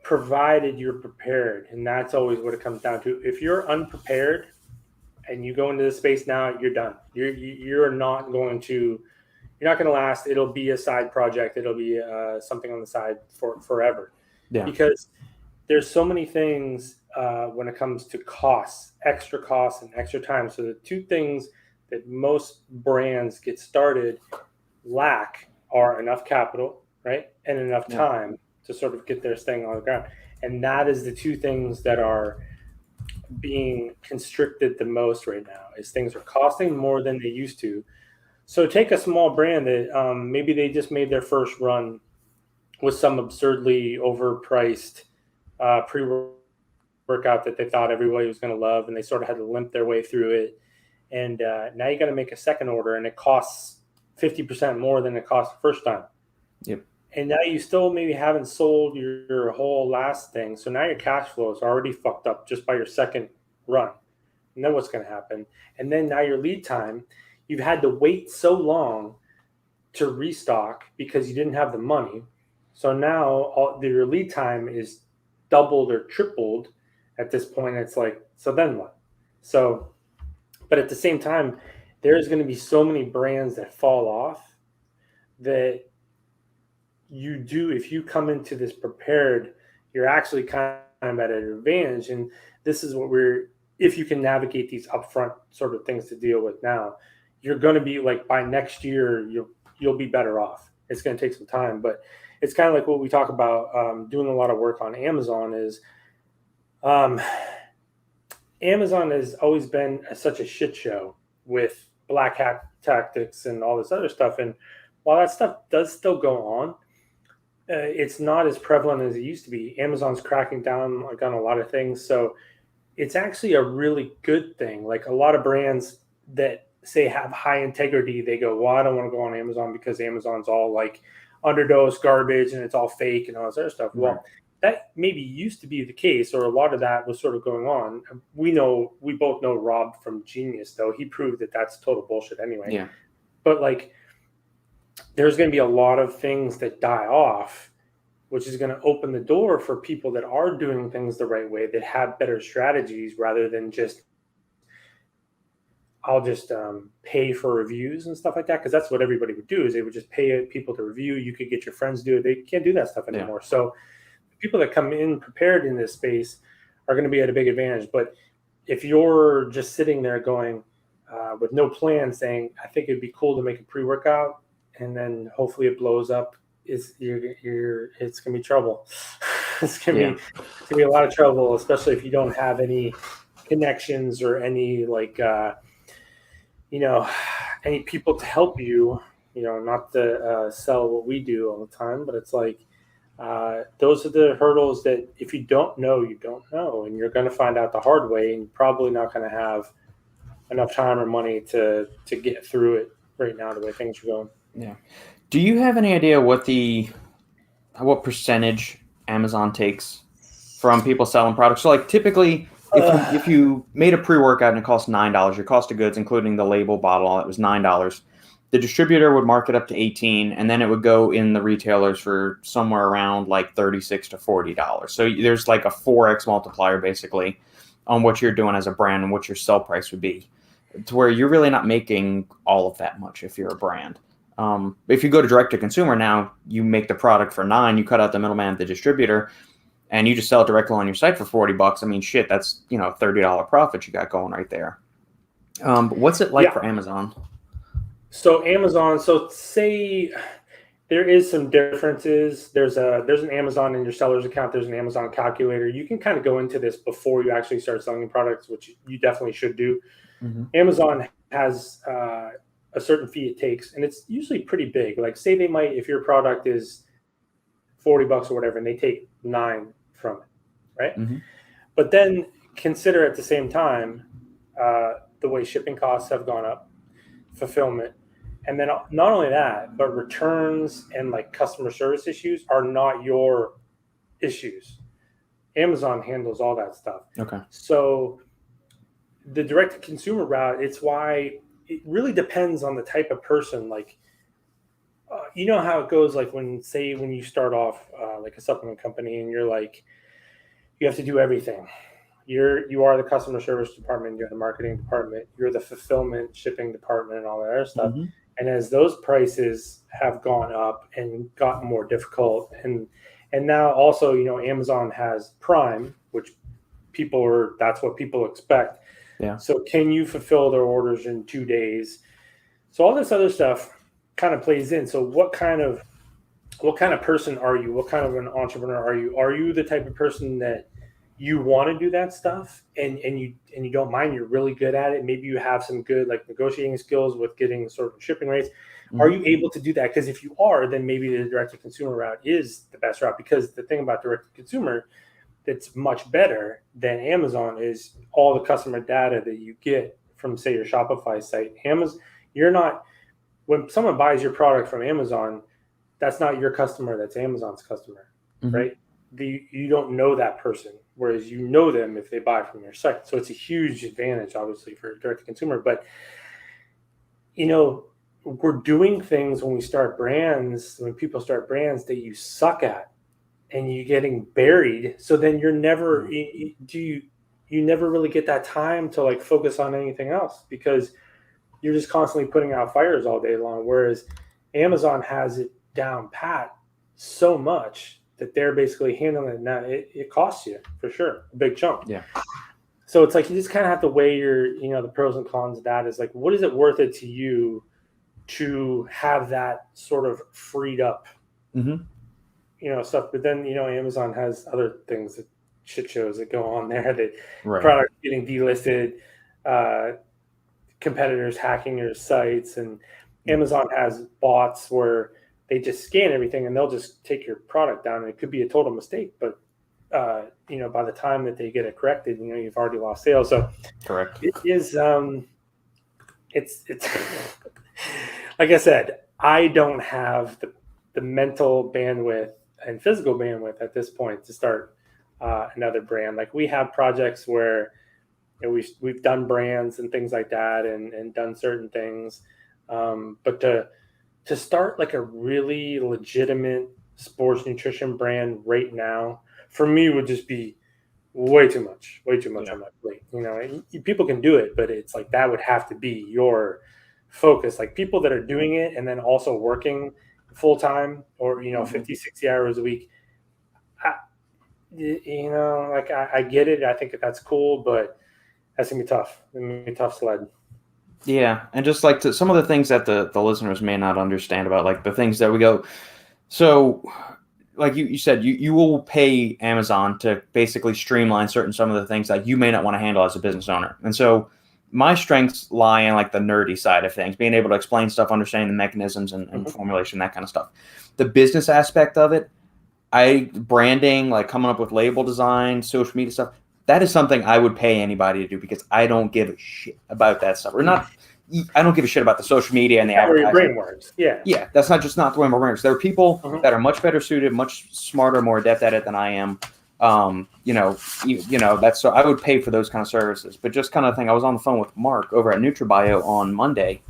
provided you're prepared. And that's always what it comes down to. If you're unprepared and you go into this space now, you're done. You're not going to last. It'll be a side project. It'll be something on the side for forever. Yeah. Because there's so many things when it comes to extra costs and extra time. So the two things that most brands get started lack are enough capital, right? And enough time to sort of get their thing on the ground. And that is the two things that are being constricted the most right now, is things are costing more than they used to. So take a small brand that maybe they just made their first run with some absurdly overpriced pre-workout that they thought everybody was going to love, and they sort of had to limp their way through it. And now you got to make a second order, and it costs 50% more than it cost the first time. Yep. And now you still maybe haven't sold your whole last thing. So now your cash flow is already fucked up just by your second run. And then what's going to happen? And then now your lead time, you've had to wait so long to restock because you didn't have the money. So now your lead time is doubled or tripled at this point. It's like, so then what? So, but at the same time, there's going to be so many brands that fall off that if you come into this prepared, you're actually kind of at an advantage. And this is if you can navigate these upfront sort of things to deal with now, you're going to be like, by next year, you'll be better off. It's going to take some time, but it's kind of like what we talk about doing a lot of work on Amazon is Amazon has always been such a shit show with black hat tactics and all this other stuff. And while that stuff does still go on, it's not as prevalent as it used to be. Amazon's cracking down on a lot of things. So it's actually a really good thing. Like a lot of brands that say have high integrity, they go, well, I don't want to go on Amazon because Amazon's all like underdose garbage and it's all fake and all this other stuff. Right. Well, that maybe used to be the case, or a lot of that was sort of going on. We both know Rob from Genius, though. He proved that that's total bullshit anyway. Yeah. But like, there's going to be a lot of things that die off, which is going to open the door for people that are doing things the right way, that have better strategies rather than just, I'll just pay for reviews and stuff like that. Because that's what everybody would do, is they would just pay people to review. You could get your friends to do it. They can't do that stuff anymore. Yeah. So people that come in prepared in this space are going to be at a big advantage. But if you're just sitting there going with no plan, saying, I think it'd be cool to make a pre-workout, and then hopefully it blows up, it's going to be trouble. It's going to be a lot of trouble, especially if you don't have any connections or any any people to help you, not to sell what we do all the time, but it's like, those are the hurdles that if you don't know, you don't know, and you're going to find out the hard way, and probably not going to have enough time or money to get through it right now, the way things are going. Yeah. Do you have any idea what percentage Amazon takes from people selling products? So like typically if you made a pre-workout and it cost $9, your cost of goods, including the label bottle, it was $9. The distributor would mark it up to $18, and then it would go in the retailers for somewhere around like $36 to $40. So there's like a 4x multiplier basically on what you're doing as a brand and what your sell price would be, to where you're really not making all of that much if you're a brand. If you go to direct to consumer now, you make the product for $9, you cut out the middleman at the distributor, and you just sell it directly on your site for $40. I mean, shit, that's $30 profit you got going right there. But what's it like for Amazon? So Amazon, say there is some differences. There's an Amazon in your seller's account. There's an Amazon calculator. You can kind of go into this before you actually start selling products, which you definitely should do. Mm-hmm. Amazon has a certain fee it takes, and it's usually pretty big. Like say they might, if your product is $40 or whatever, and they take $9 from it, right? Mm-hmm. But then consider at the same time the way shipping costs have gone up, fulfillment. And then not only that, but returns and like customer service issues are not your issues. Amazon handles all that stuff. Okay. So the direct to consumer route, it's why it really depends on the type of person. Like, you know how it goes, like when you start off like a supplement company and you're like, you have to do everything. You are the customer service department, you're the marketing department, you're the fulfillment, shipping department, and all that other stuff. Mm-hmm. And as those prices have gone up and gotten more difficult, and now also, Amazon has Prime, which that's what people expect. Yeah. So can you fulfill their orders in 2 days? So all this other stuff kind of plays in. So what kind of person are you? What kind of an entrepreneur are you? Are you the type of person that you want to do that stuff and you don't mind, you're really good at it? Maybe you have some good like negotiating skills with getting certain shipping rates. Mm-hmm. Are you able to do that? Because if you are, then maybe the direct to consumer route is the best route, because the thing about direct to consumer that's much better than Amazon is all the customer data that you get from, say, your Shopify site. When someone buys your product from Amazon, that's not your customer, that's Amazon's customer, mm-hmm. right? You don't know that person, whereas you know them if they buy from your site. So it's a huge advantage, obviously, for direct to consumer. But, we're doing things when people start brands that you suck at, and you're getting buried. So then you're never, you never really get that time to like focus on anything else, because you're just constantly putting out fires all day long. Whereas Amazon has it down pat. so much that they're basically handling it now. It costs you for sure a big chunk. Yeah. So it's like you just kind of have to weigh your, the pros and cons of that. Is like, what is it worth it to you to have that sort of freed up, stuff? But then, Amazon has other things, that shit shows that go on there, that products getting delisted, competitors hacking your sites, and Amazon has bots where they just scan everything and they'll just take your product down, and it could be a total mistake, but by the time that they get it corrected, you've already lost sales. So correct. It is it's like I said, I don't have the mental bandwidth and physical bandwidth at this point to start another brand. Like, we have projects where we've done brands and things like that, and done certain things, but to start like a really legitimate sports nutrition brand right now, for me, would just be way too much on my plate. People can do it, but it's like that would have to be your focus. Like, people that are doing it and then also working full time, or 50, 60 hours a week, I get it. I think that's cool, but that's gonna be tough. It's gonna be a tough sled. Yeah, and just like some of the things that the listeners may not understand about, like the things that we go. So, like you said, you will pay Amazon to basically streamline some of the things that you may not want to handle as a business owner. And so my strengths lie in like the nerdy side of things, being able to explain stuff, understanding the mechanisms and formulation, that kind of stuff. The business aspect of it, branding, like coming up with label design, social media stuff, that is something I would pay anybody to do, because I don't give a shit about that stuff. I don't give a shit about the social media and the advertising. Where your brain works. Yeah, that's not the way my brain works. There are people that are much better suited, much smarter, more adept at it than I am. That's, so I would pay for those kind of services. But just kind of thing, I was on the phone with Mark over at NutriBio on Monday,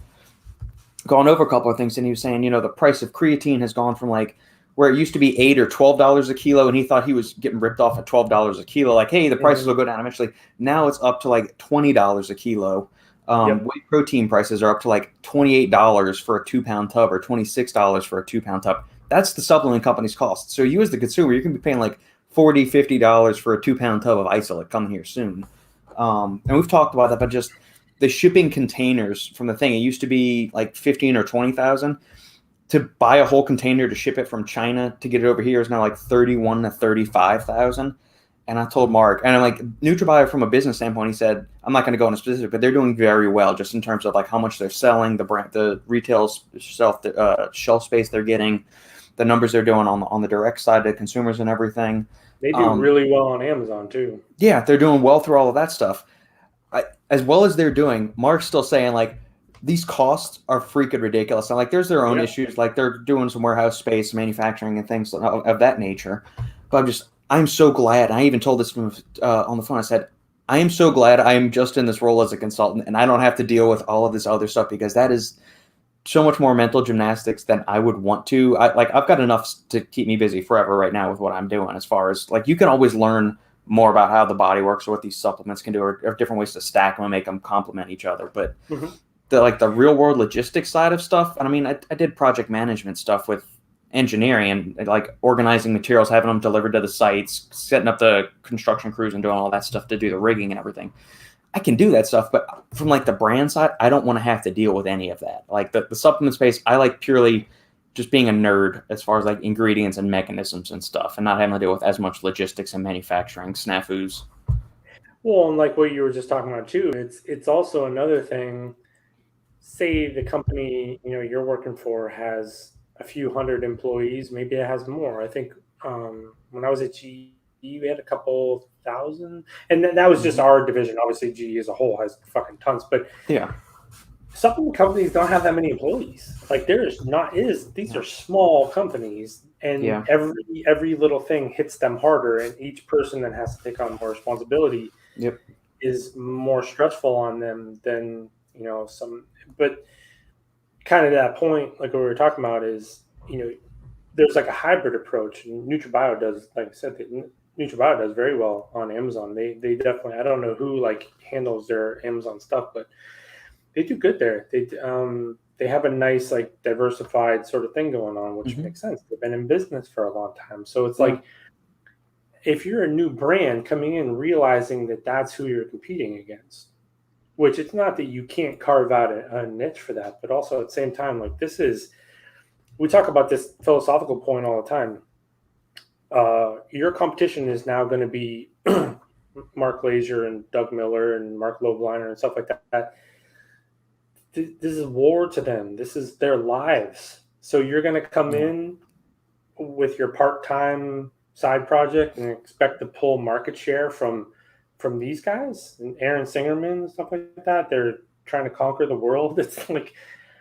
going over a couple of things, and he was saying, the price of creatine has gone from like where it used to be $8 or $12 a kilo, and he thought he was getting ripped off at $12 a kilo. Like, hey, the prices will go down eventually. Now it's up to like $20 a kilo. Whey protein prices are up to like $28 for a 2-pound tub, or $26 for a 2-pound tub. That's the supplement company's cost. So you as the consumer, you're going to be paying like $40, $50 for a 2-pound tub of isolate coming here soon. And we've talked about that, but just the shipping containers from the thing, it used to be like 15 or 20,000. To buy a whole container to ship it from China to get it over here is now like 31 to 35,000. And I told Mark, and I'm like, NutriBio from a business standpoint, he said, I'm not going to go into specific, but they're doing very well just in terms of like how much they're selling, the retail shelf space they're getting, the numbers they're doing on the direct side to consumers and everything. They do really well on Amazon too. Yeah, they're doing well through all of that stuff. As well as they're doing, Mark's still saying like, these costs are freaking ridiculous. And like, there's their own issues. Like, they're doing some warehouse space, manufacturing, and things of that nature. But I'm so glad. I even told this on the phone. I said, I am so glad I am just in this role as a consultant, and I don't have to deal with all of this other stuff, because that is so much more mental gymnastics than I would want to. I've got enough to keep me busy forever right now with what I'm doing. As far as like, you can always learn more about how the body works, or what these supplements can do, or different ways to stack them and make them complement each other. But the real world logistics side of stuff. And I mean, I did project management stuff with engineering, and like organizing materials, having them delivered to the sites, setting up the construction crews, and doing all that stuff to do the rigging and everything. I can do that stuff, but from like the brand side, I don't want to have to deal with any of that. Like the supplement space, I like purely just being a nerd as far as like ingredients and mechanisms and stuff, and not having to deal with as much logistics and manufacturing snafus. Well, and like what you were just talking about too, it's also another thing. Say the company you're working for has a few hundred employees, maybe it has more. I think when I was at GE, we had a couple thousand, and that was just our division. Obviously, GE as a whole has fucking tons, but supplement companies don't have that many employees. Like, these are small companies, and every little thing hits them harder, and each person that has to take on more responsibility is more stressful on them than some. But kind of that point, like what we were talking about, is there's like a hybrid approach, and NutriBio does, like I said, NutriBio does very well on Amazon. They definitely, I don't know who like handles their Amazon stuff, but they do good there. They have a nice like diversified sort of thing going on, which Mm-hmm. makes sense. They've been in business for a long time, so it's like if you're a new brand coming in, realizing that that's who you're competing against. Which it's not that you can't carve out a niche for that, but also at the same time, like we talk about this philosophical point all the time. Your competition is now going to be Mark Glazier and Doug Miller and Mark Lobliner and stuff like that. This is war to them. This is their lives. So you're going to come in with your part-time side project and expect to pull market share from these guys and Aaron Singerman and stuff like that. They're trying to conquer the world. It's like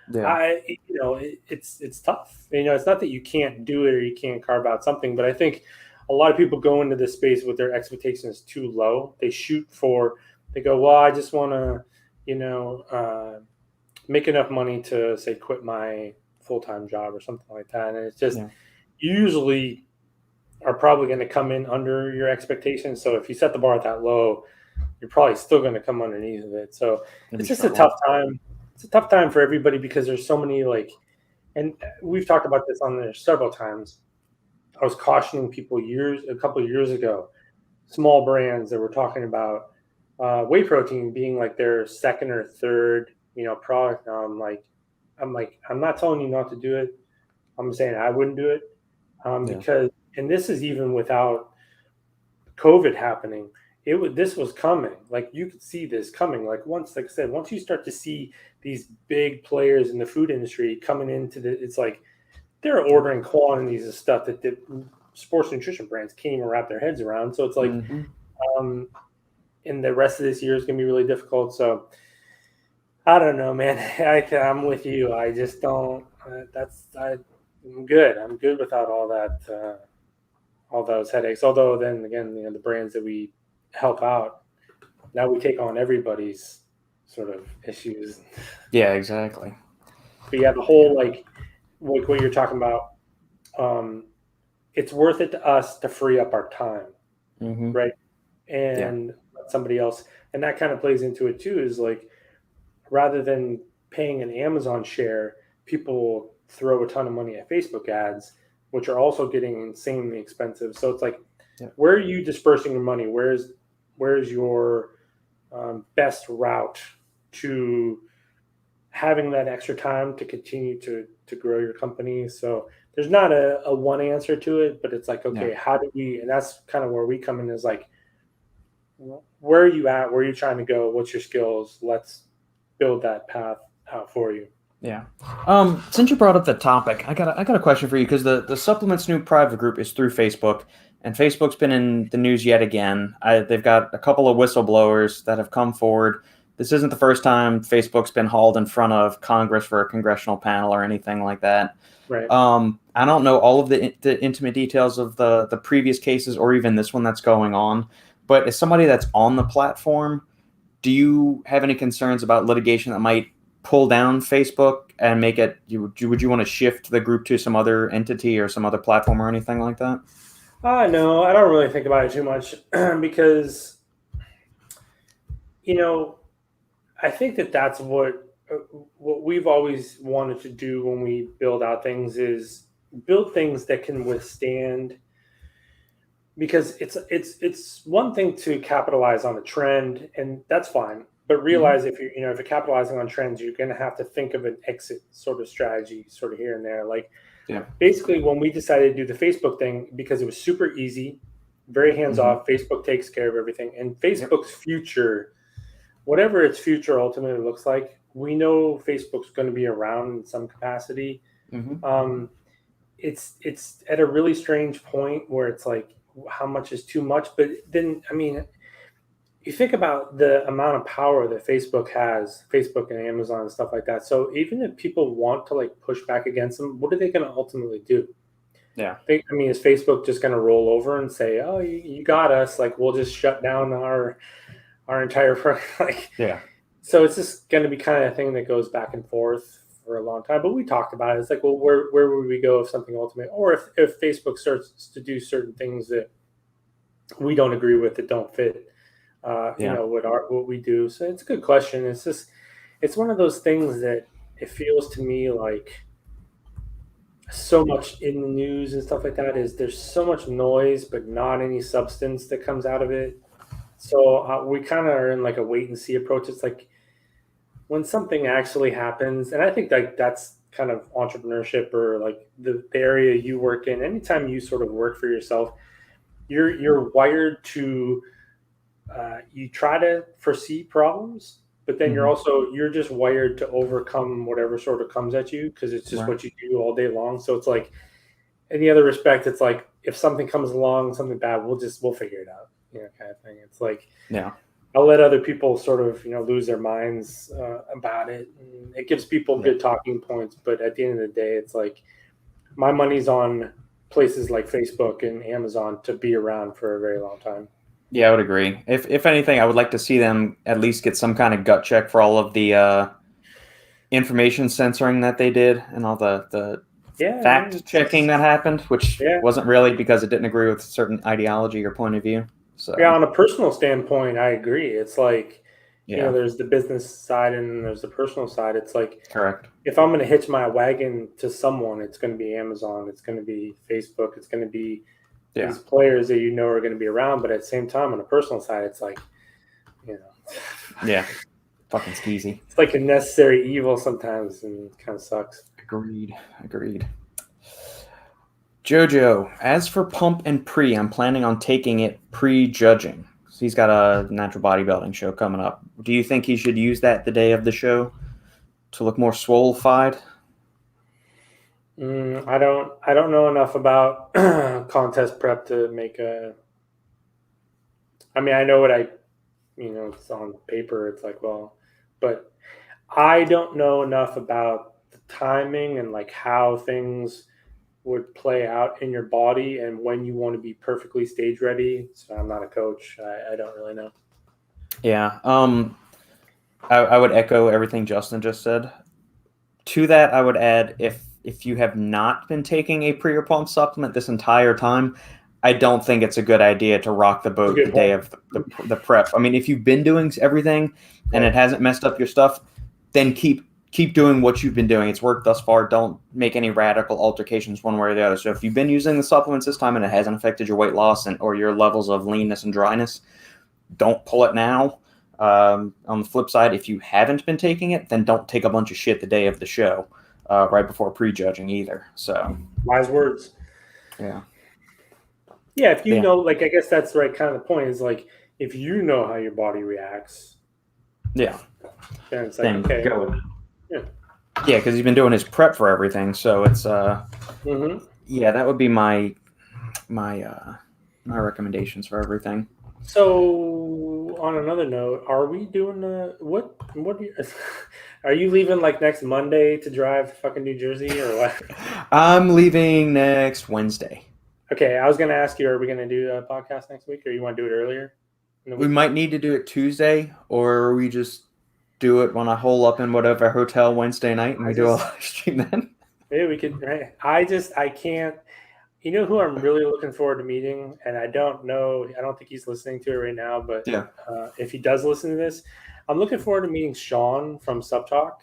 it's tough. It's not that you can't do it or you can't carve out something, but I think a lot of people go into this space with their expectations too low. They go, well, I just want to, make enough money to say quit my full-time job or something like that. And it's just usually are probably going to come in under your expectations. So if you set the bar that low, you're probably still going to come underneath of it. So it's just a tough time. It's a tough time for everybody because there's so many and we've talked about this on there several times. I was cautioning people a couple of years ago, small brands that were talking about whey protein being like their second or third, product. Now I'm not telling you not to do it. I'm saying I wouldn't do it because, and this is even without COVID happening. This was coming. Like you could see this coming. Like I said, once you start to see these big players in the food industry coming into it's like they're ordering quantities of stuff that the sports nutrition brands can't even wrap their heads around. So it's like, and the rest of this year is going to be really difficult. So I don't know, man. I'm with you. I just don't. I'm good. I'm good without all that, all those headaches. Although then again, the brands that we help out, now we take on everybody's sort of issues. Yeah, exactly. But yeah, the whole like what you're talking about, it's worth it to us to free up our time, right? And let somebody else, and that kind of plays into it too. Is like rather than paying an Amazon share, people throw a ton of money at Facebook ads, which are also getting insanely expensive. So it's like, where are you dispersing your money? Where's your best route to having that extra time to continue to grow your company? So there's not a one answer to it, but it's like, okay, how do we, and that's kind of where we come in is like, where are you at? Where are you trying to go? What's your skills? Let's build that path out for you. Yeah. Since you brought up the topic, I got a question for you because the Supplement Snoop private group is through Facebook, and Facebook's been in the news yet again. They've got a couple of whistleblowers that have come forward. This isn't the first time Facebook's been hauled in front of Congress for a congressional panel or anything like that. Right. I don't know all of the intimate details of the previous cases or even this one that's going on, but as somebody that's on the platform, do you have any concerns about litigation that might pull down Facebook and make it? Would you want to shift the group to some other entity or some other platform or anything like that? No, I don't really think about it too much because, I think that's what we've always wanted to do when we build out things is build things that can withstand. Because it's one thing to capitalize on a trend, and that's fine. But realize if you're capitalizing on trends, you're going to have to think of an exit sort of strategy, sort of here and there. Like, basically, when we decided to do the Facebook thing, because it was super easy, very hands off. Facebook takes care of everything, and Facebook's future, whatever its future ultimately looks like, we know Facebook's going to be around in some capacity. It's at a really strange point where it's like, how much is too much? But then, I mean, you think about the amount of power that Facebook has, Facebook and Amazon and stuff like that. So even if people want to like push back against them, what are they going to ultimately do? Yeah. Is Facebook just going to roll over and say, "Oh, you got us. Like, we'll just shut down our entire So it's just going to be kind of a thing that goes back and forth for a long time. But we talked about it. It's like, well, where would we go if something ultimate, or if Facebook starts to do certain things that we don't agree with, that don't fit, what we do. So it's a good question. It's just, it's one of those things that it feels to me like so much in the news and stuff like that is there's so much noise, but not any substance that comes out of it. So we kind of are in like a wait and see approach. It's like when something actually happens, and I think like that's kind of entrepreneurship or like the area you work in. Anytime you sort of work for yourself, you're wired to you try to foresee problems, but then you're just wired to overcome whatever sort of comes at you because it's just Right. what you do all day long. So it's like any other respect, it's like if something comes along, something bad, we'll figure it out, kind of thing. It's like Yeah. I'll let other people sort of lose their minds about it. And it gives people good talking points, but at the end of the day, it's like my money's on places like Facebook and Amazon to be around for a very long time. Yeah, I would agree. If anything, I would like to see them at least get some kind of gut check for all of the information censoring that they did and all the fact checking that happened, which wasn't really because it didn't agree with a certain ideology or point of view. So yeah, on a personal standpoint, I agree. It's like there's the business side and there's the personal side. It's like correct. If I'm going to hitch my wagon to someone, it's going to be Amazon, it's going to be Facebook, it's going to be these players that are going to be around. But at the same time, on a personal side, it's like yeah, fucking skeezy. It's like a necessary evil sometimes, and it kind of sucks. Agreed. Jojo, as for pump and pre, I'm planning on taking it pre-judging. He's got a natural bodybuilding show coming up. Do you think he should use that the day of the show to look more swole-fied? I don't know enough about contest prep to make a. I mean, I know what it's on paper. It's like, well, but I don't know enough about the timing and like how things would play out in your body and when you want to be perfectly stage ready. So I'm not a coach. I don't really know. Yeah. I would echo everything Justin just said. To that, I would add if you have not been taking a pre or pump supplement this entire time, I don't think it's a good idea to rock the boat the day of the prep. I mean, if you've been doing everything and it hasn't messed up your stuff, then keep doing what you've been doing. It's worked thus far. Don't make any radical altercations one way or the other. So if you've been using the supplements this time and it hasn't affected your weight loss or your levels of leanness and dryness, don't pull it now. On the flip side, if you haven't been taking it, then don't take a bunch of shit the day of the show, right before prejudging either. So wise words. Yeah. Yeah, if you know, like, I guess that's right. Kind of the point is like, if you know how your body reacts, then it's like, okay, go. Yeah, because he's been doing his prep for everything, so it's yeah, that would be my recommendations for everything. So on another note, are we doing what are you leaving like next Monday to drive to fucking New Jersey or what? I'm leaving next Wednesday. Okay, I was gonna ask you, are we gonna do a podcast next week or you want to do it earlier? We might need to do it Tuesday, or we just do it when I hole up in whatever hotel Wednesday night and we do a live stream then. Yeah, we could. Right? I can't. You know who I'm really looking forward to meeting, and I don't think he's listening to it right now, but if he does listen to this, I'm looking forward to meeting Sean from Subtalk.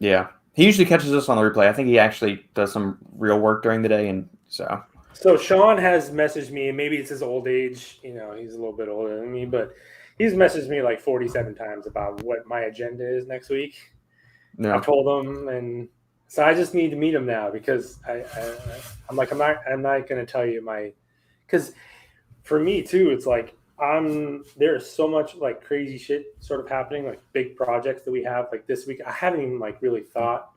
Yeah, he usually catches us on the replay. I think he actually does some real work during the day, and so Sean has messaged me, and maybe it's his old age. He's a little bit older than me, but he's messaged me like 47 times about what my agenda is next week. I told him, and so I just need to meet him now because I'm like, I'm not going to tell you because for me too, it's like there's so much like crazy shit sort of happening, like big projects that we have like this week. I haven't even like really thought.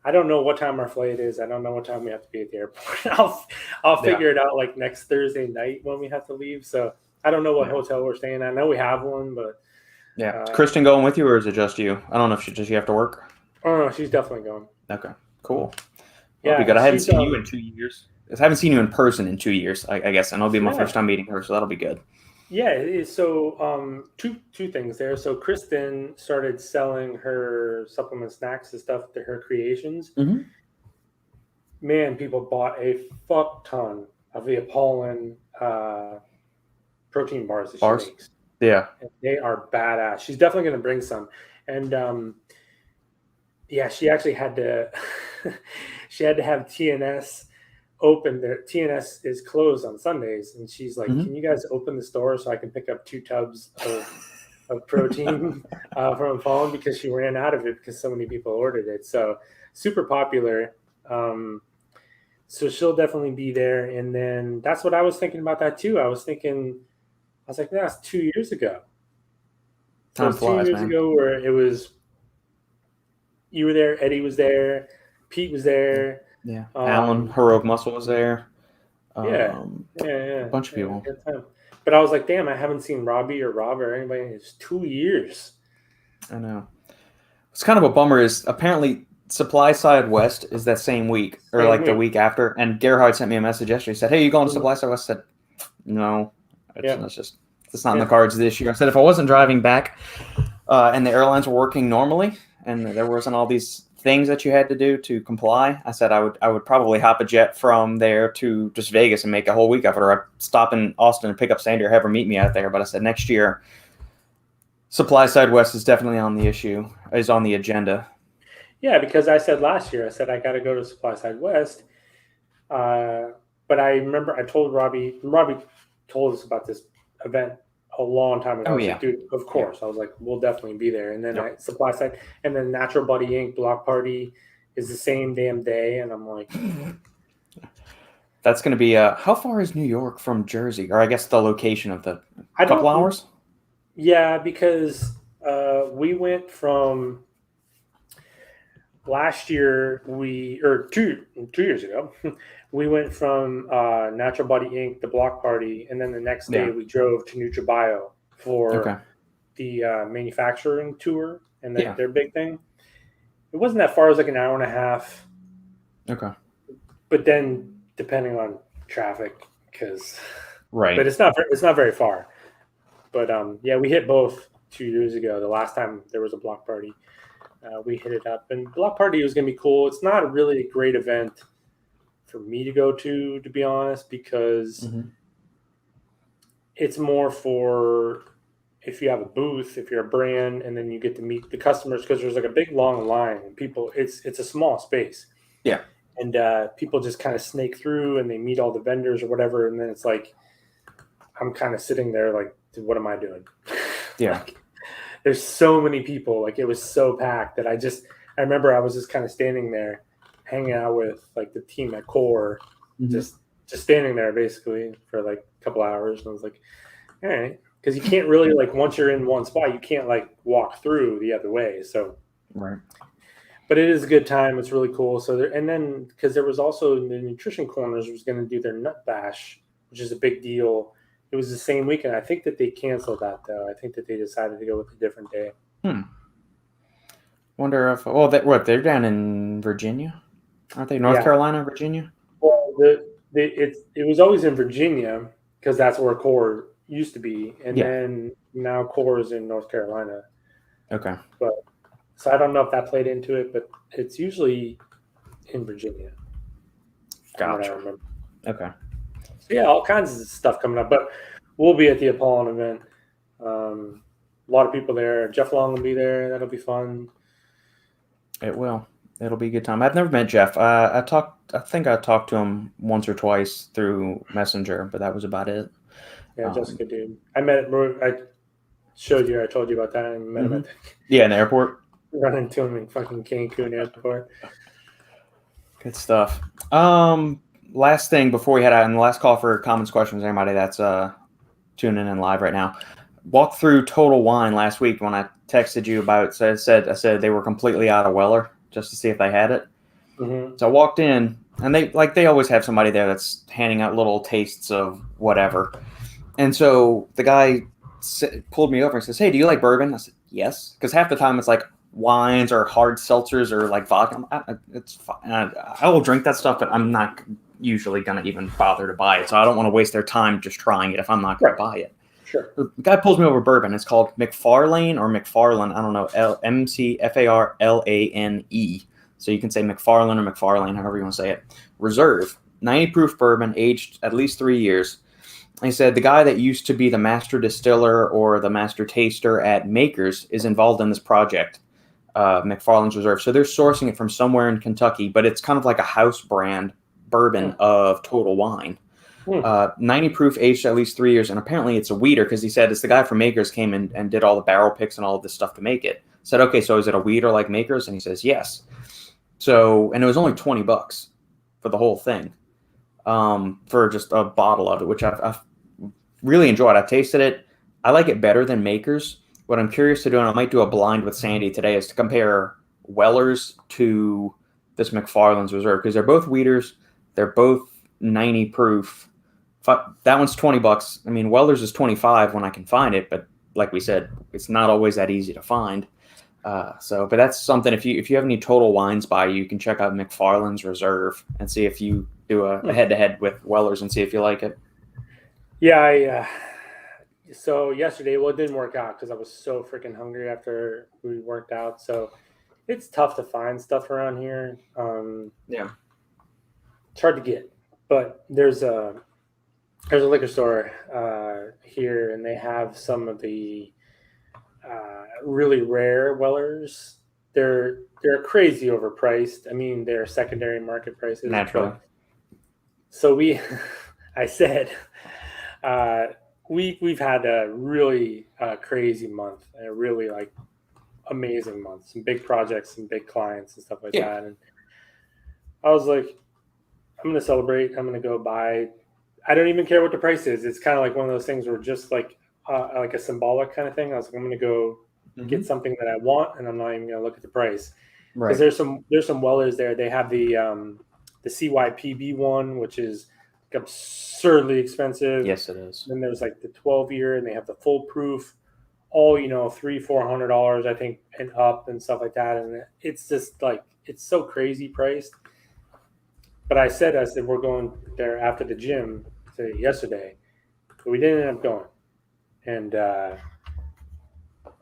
I don't know what time our flight is. I don't know what time we have to be at the airport. I'll figure it out like next Thursday night when we have to leave. So I don't know what hotel we're staying at. I know we have one, but is Kristen going with you or is it just you? I don't know if she have to work. Oh no, she's definitely going. Okay, cool. Yeah, be good. I haven't seen you in 2 years. I haven't seen you in person in 2 years, I guess, and it'll be my first time meeting her, so that'll be good. Yeah, so two things there. So Kristen started selling her supplement snacks and stuff to her creations. Mm-hmm. Man, people bought a fuck ton of the Apollon protein bars that she makes. Yeah. And they are badass. She's definitely going to bring some. And yeah, she actually had to she had to have TNS open. Their TNS is closed on Sundays, and she's like, Mhm. "Can you guys open the store so I can pick up 2 tubs of protein from a phone?" Because she ran out of it because so many people ordered it. So super popular. So she'll definitely be there. And then that's what I was thinking about that too. I was like, that's 2 years ago. So Time it's two flies, years man. ago where it was you were there, Eddie was there, Pete was there. Yeah. Alan Um, Heroic Muscle was there. yeah, Um, a yeah, bunch of yeah, people. good time. But I was like, damn, I haven't seen Robbie or Rob or anybody. It's 2 years. I know. It's kind of a bummer. Is apparently Supply Side West is that same week or Same like the week. week after. And Gerhard sent me a message yesterday. He said, "Hey, you going to Mhm. Supply Side West?" I said, "No, Yeah, it's not in the yeah, cards this year." I said, "If I wasn't driving back and the airlines were working normally and there wasn't all these things that you had to do to comply," I said I would probably hop a jet from there to just Vegas and make a whole week of it, or I'd stop in Austin and pick up Sandy or have her meet me out there. But I said next year, Supply Side West is definitely on the agenda. yeah. Because I said last year, I said I got to go to Supply Side West. Uh, but I remember I told Robbie. Robbie told us about this event a long time ago. I Oh was like, yeah, dude, of yeah, course. I was like, we'll definitely be there. And then yep. I Supply Side, and then Natural Body Inc. Block Party is the same damn day, and I'm like, That's going to be how far is New York from Jersey, or I guess the location of the I couple don't. hours? Yeah, because we went from last year or 2 years ago we went from Natural Body Inc. the block party, and then the next day Yeah. we drove to NutriBio for Okay. the manufacturing tour and Yeah. their big thing. It wasn't that far. It was like an hour and a half, Okay. but then depending on traffic, because but Right. it's not very far. But yeah, we hit both 2 years ago, the last time there was a block party. We hit it up, and block party was going to be cool. It's not really a great event for me to go to be honest, because Hmm. it's more for if you have a booth, if you're a brand, and then you get to meet the customers, because there's like a big long line and people. It's a small space, Yeah. and people just kind of snake through and they meet all the vendors or whatever, and then it's like I'm kind of sitting there like, what am I doing? Yeah. Like, there's so many people. Like, it was so packed that I remember I was just kind of standing there hanging out with like the team at Core, Hmm. just standing there basically for like a couple hours. And I was like, all right, because you can't really, like, once you're in one spot, you can't like walk through the other way. So, Right. but it is a good time. It's really cool. So there, and then because there was also the Nutrition Corners was going to do their Nut Bash, which is a big deal. It was the same weekend. I think that they canceled that though. I think that they decided to go with a different day. Hmm. Wonder if they're down in Virginia, aren't they? North Yeah. Carolina, Virginia. Well, it was always in Virginia because that's where Core used to be, and Yeah. then now Core is in North Carolina. Okay. But so I don't know if that played into it, but it's usually in Virginia, from what I Gotcha. remember. Okay. So yeah, all kinds of stuff coming up. But we'll be at the Apollon event. A lot of people there. Jeff Long will be there. That'll be fun. It will. It'll be a good time. I've never met Jeff. I think I talked to him once or twice through Messenger, but that was about it. Yeah, Jeff's a good dude. I met him. I told you about that. I met him Mhm. at Yeah, in the airport. run into him in fucking Cancun airport. Good stuff. Last thing before we head out, and the last call for comments, questions, anybody that's tuning in live right now. Walked through Total Wine last week when I texted you about it. So I said they were completely out of Weller just to see if they had it. Mm-hmm. So I walked in, and they always have somebody there that's handing out little tastes of whatever. And so the guy pulled me over and says, "Hey, do you like bourbon?" I said, "Yes," because half the time it's like wines or hard seltzers or like vodka. It's fine. I will drink that stuff, but I'm not usually gonna even bother to buy it. So I don't want to waste their time just trying it if I'm not gonna buy it. Sure. The guy pulls me over bourbon. It's called McFarlane or McFarlane. I don't know. McFarlane. So you can say McFarlane or McFarlane, however you want to say it. Reserve, 90 proof bourbon, aged at least 3 years. he said the guy that used to be the master distiller or the master taster at Makers is involved in this project, McFarland's Reserve. So they're sourcing it from somewhere in Kentucky, but it's kind of like a house brand bourbon of Total Wine. 90 proof, aged at least 3 years, and apparently it's a weeder because he said it's the guy from Makers came in and did all the barrel picks and all of this stuff to make it. Said, okay, so is it a weeder like Makers? And he says yes. So, and it was only $20 for the whole thing, for just a bottle of it, which I've really enjoyed. I've tasted it. I like it better than Makers. What I'm curious to do, and I might do a blind with Sandy today, is to compare Weller's to this McFarland's Reserve because they're both weeders. They're both 90 proof. That one's $20. I mean, Weller's is 25 when I can find it, but like we said, it's not always that easy to find. But that's something. If you have any Total Wines by you can check out McFarland's Reserve and see if you do a head-to-head with Weller's and see if you like it. Yeah, so yesterday, it didn't work out because I was so freaking hungry after we worked out. So it's tough to find stuff around here. Yeah, it's hard to get, but there's a liquor store here, and they have some of the really rare Wellers. They're crazy overpriced. I mean, they're secondary market prices. Naturally. So I said, we've had a really crazy month, a really like amazing month. Some big projects, some big clients, and stuff like that. And I was like, I'm gonna celebrate. I'm gonna go buy. I don't even care what the price is. It's kind of like one of those things where just like a symbolic kind of thing. I was like, I'm gonna go get something that I want, and I'm not even gonna look at the price because there's some Wellers there. They have the CYPB one, which is like absurdly expensive. Yes, it is. Then there's like the 12-year, and they have the full proof, all $300-400 I think and up and stuff like that. And it's just like it's so crazy priced. But I said we're going there after the gym yesterday, but we didn't end up going, and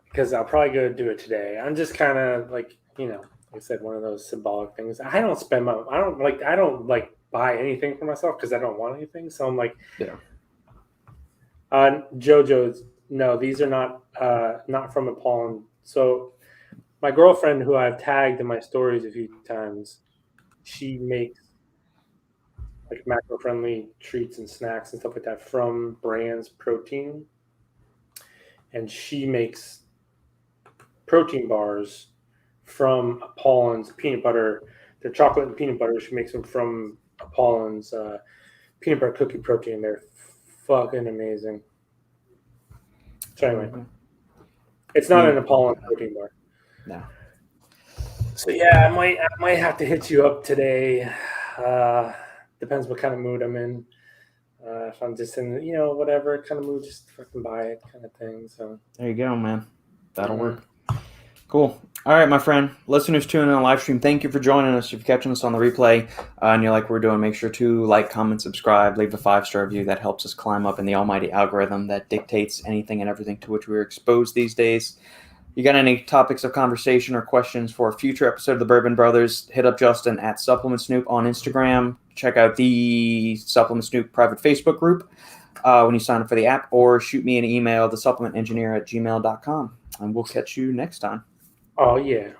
because I'll probably go do it today. I'm just kind of like like I said, one of those symbolic things. I don't buy anything for myself because I don't want anything. So I'm like, JoJo's. No, these are not from Apollon. So my girlfriend, who I've tagged in my stories a few times, she makes like macro-friendly treats and snacks and stuff like that from Brand's Protein. And she makes protein bars from Apollon's peanut butter. They're chocolate and peanut butter. She makes them from Apollon's peanut butter cookie protein. They're fucking amazing. So anyway, it's not an Apollon protein bar. No. So yeah, I might have to hit you up today. Depends what kind of mood I'm in. If I'm just in, whatever kind of mood, just fucking buy it kind of thing. So there you go, man. That'll work. Cool. All right, my friend. Listeners tuning in on live stream, thank you for joining us. If you're catching us on the replay and you like what we're doing, make sure to like, comment, subscribe, leave a 5-star review. That helps us climb up in the almighty algorithm that dictates anything and everything to which we're exposed these days. You got any topics of conversation or questions for a future episode of the Bourbon Brothers, hit up Justin at Supplement Snoop on Instagram. Check out the Supplement Snoop private Facebook group when you sign up for the app, or shoot me an email, thesupplementengineer@gmail.com, and we'll catch you next time. Oh, yeah.